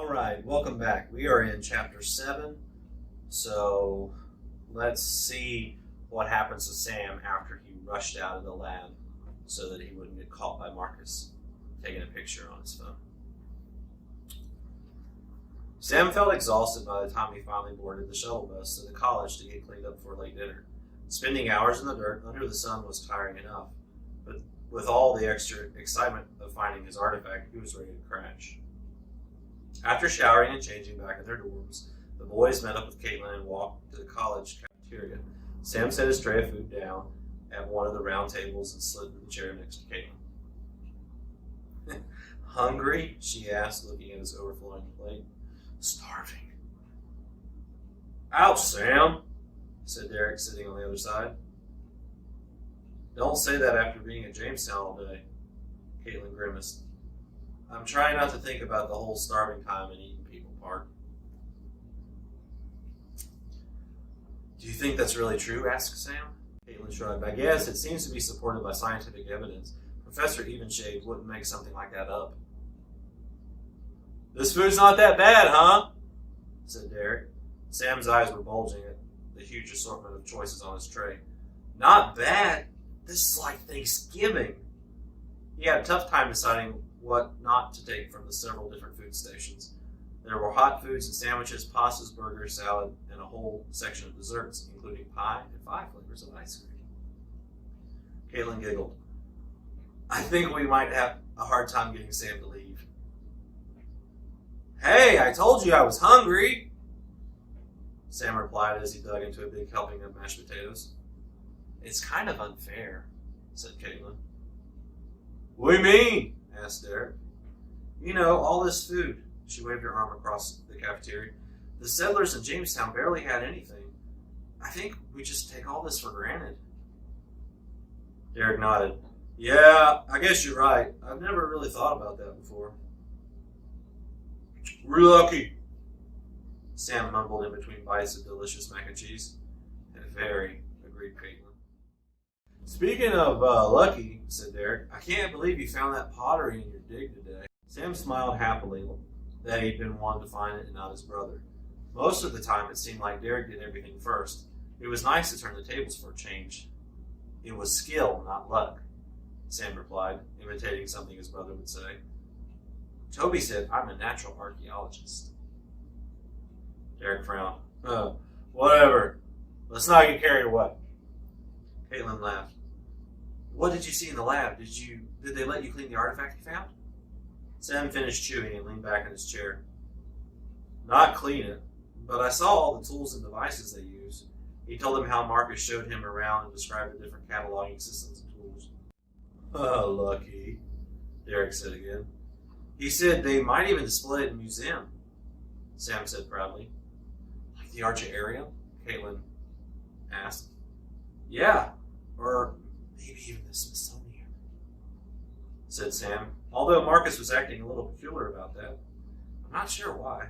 All right, welcome back. We are in chapter 7. So let's see what happens to Sam after he rushed out of the lab so that he wouldn't get caught by Marcus taking a picture on his phone. Sam felt exhausted by the time he finally boarded the shuttle bus to the college to get cleaned up for late dinner. Spending hours in the dirt under the sun was tiring enough, but with all the extra excitement of finding his artifact, he was ready to crash. After showering and changing back in their dorms, the boys met up with Caitlin and walked to the college cafeteria. Sam set his tray of food down at one of the round tables and slid into the chair next to Caitlin. Hungry? She asked, looking at his overflowing plate. Starving. Ouch, Sam, said Derek, sitting on the other side. Don't say that after being at Jamestown all day, Caitlin grimaced. I'm trying not to think about the whole starving time and eating people part. Do you think that's really true? Asked Sam. Caitlin shrugged. I guess it seems to be supported by scientific evidence. Professor Evanshade wouldn't make something like that up. This food's not that bad, huh? Said Derek. Sam's eyes were bulging at the huge assortment of choices on his tray. Not bad? This is like Thanksgiving. He had a tough time deciding what not to take from the several different food stations. There were hot foods and sandwiches, pastas, burgers, salad, and a whole section of desserts, including pie and 5 flavors of ice cream. Caitlin giggled. I think we might have a hard time getting Sam to leave. Hey, I told you I was hungry, Sam replied as he dug into a big helping of mashed potatoes. It's kind of unfair, said Caitlin. What do you mean? Asked Derek. You know, all this food. She waved her arm across the cafeteria. The settlers in Jamestown barely had anything. I think we just take all this for granted. Derek nodded. Yeah, I guess you're right. I've never really thought about that before. We're lucky, Sam mumbled in between bites of delicious mac and cheese. Very, agreed Caitlin. Speaking of lucky, said Derek, I can't believe you found that pottery in your dig today. Sam smiled happily that he'd been one to find it and not his brother. Most of the time it seemed like Derek did everything first. It was nice to turn the tables for a change. It was skill, not luck, Sam replied, imitating something his brother would say. Toby said I'm a natural archaeologist. Derek frowned. Whatever. Let's not get carried away. Caitlin laughed. What did you see in the lab? Did they let you clean the artifact you found? Sam finished chewing and leaned back in his chair. Not clean it, but I saw all the tools and devices they use. He told them how Marcus showed him around and described the different cataloging systems and tools. Oh, lucky, Derek said again. He said they might even display it in a museum, Sam said proudly. Like the Archaeological? Caitlin asked. Yeah, or maybe even the Smithsonian, said Sam, although Marcus was acting a little peculiar about that. I'm not sure why.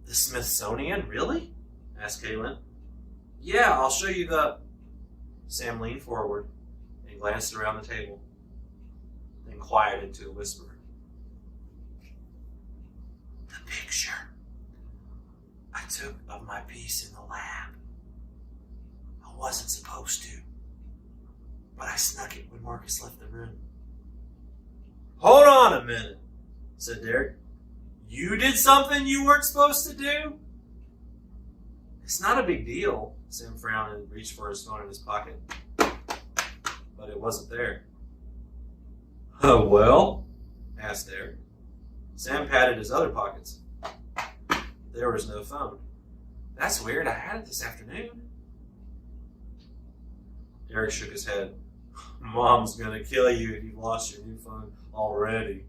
The Smithsonian? Really? Asked Caitlin. Yeah, I'll show you the... Sam leaned forward and glanced around the table, then quieted to a whisper. The picture I took of my piece in the lab. I wasn't supposed to, but I snuck it when Marcus left the room. Hold on a minute, said Derek. You did something you weren't supposed to do? It's not a big deal, Sam frowned and reached for his phone in his pocket. But it wasn't there. Oh, well? Asked Derek. Sam patted his other pockets. There was no phone. That's weird, I had it this afternoon. Derek shook his head. Mom's gonna kill you if you've lost your new phone already.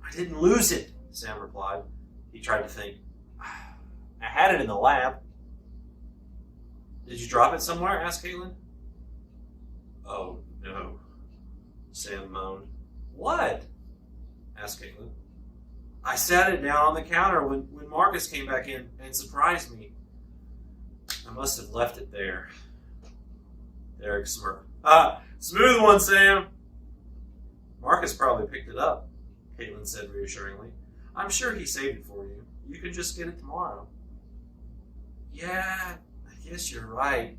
I didn't lose it, Sam replied. He tried to think. I had it in the lab. Did you drop it somewhere? Asked Caitlin. Oh, no, Sam moaned. What? Asked Caitlin. I sat it down on the counter when Marcus came back in and surprised me. I must have left it there. Derek smirked. Smooth one, Sam. Marcus probably picked it up, Caitlin said reassuringly. I'm sure he saved it for you. You can just get it tomorrow. Yeah, I guess you're right,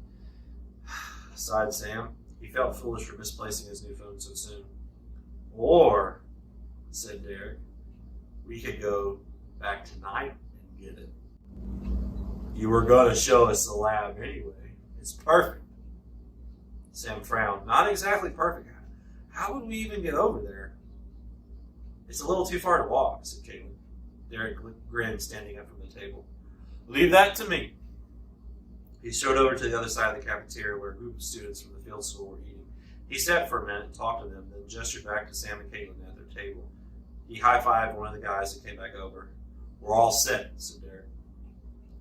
sighed Sam. He felt foolish for misplacing his new phone so soon. Or, said Derek, we could go back tonight and get it. You were going to show us the lab anyway. It's perfect. Sam frowned. Not exactly perfect. How would we even get over there? It's a little too far to walk, said Caitlin. Derek grinned, standing up from the table. Leave that to me. He strode over to the other side of the cafeteria where a group of students from the field school were eating. He sat for a minute and talked to them, then gestured back to Sam and Caitlin at their table. He high-fived one of the guys that came back over. We're all set, said Derek.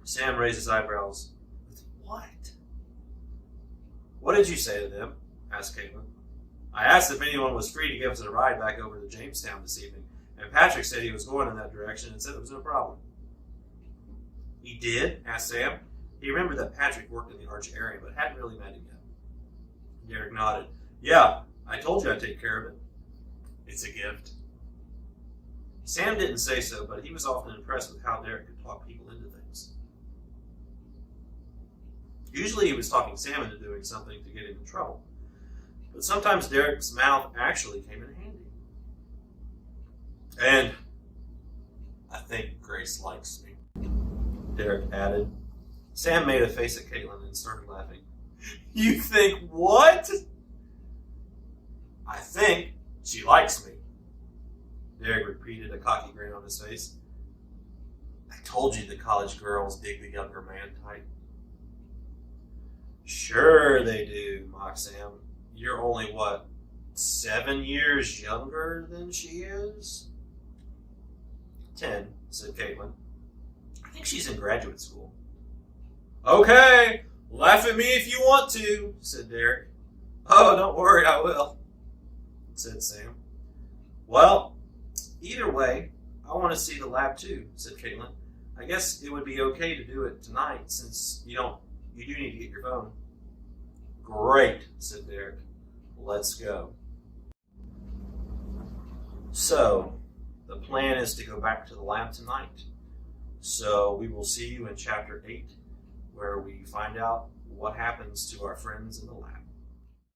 Sam raised his eyebrows. With what? What did you say to them? Asked Caitlin. I asked if anyone was free to give us a ride back over to Jamestown this evening, and Patrick said he was going in that direction and said it was no problem. He did? Asked Sam. He remembered that Patrick worked in the Arch area, but hadn't really met him yet. Derek nodded. Yeah, I told you I'd take care of it. It's a gift. Sam didn't say so, but he was often impressed with how Derek could talk people into things. Usually he was talking Sam into doing something to get him in trouble. But sometimes Derek's mouth actually came in handy. And I think Grace likes me, Derek added. Sam made a face at Caitlin and started laughing. You think what? I think she likes me. Derek repeated, a cocky grin on his face. I told you the college girls dig the younger man type. Sure they do, mocked Sam. You're only, 7 years younger than she is? 10, said Caitlin. I think she's in graduate school. Okay, laugh at me if you want to, said Derek. Oh, don't worry, I will, said Sam. Well, either way, I want to see the lab too, said Caitlin. I guess it would be okay to do it tonight since you do need to get your phone. Great, said Derek. Let's go. So, the plan is to go back to the lab tonight. So we will see you in chapter 8, where we find out what happens to our friends in the lab.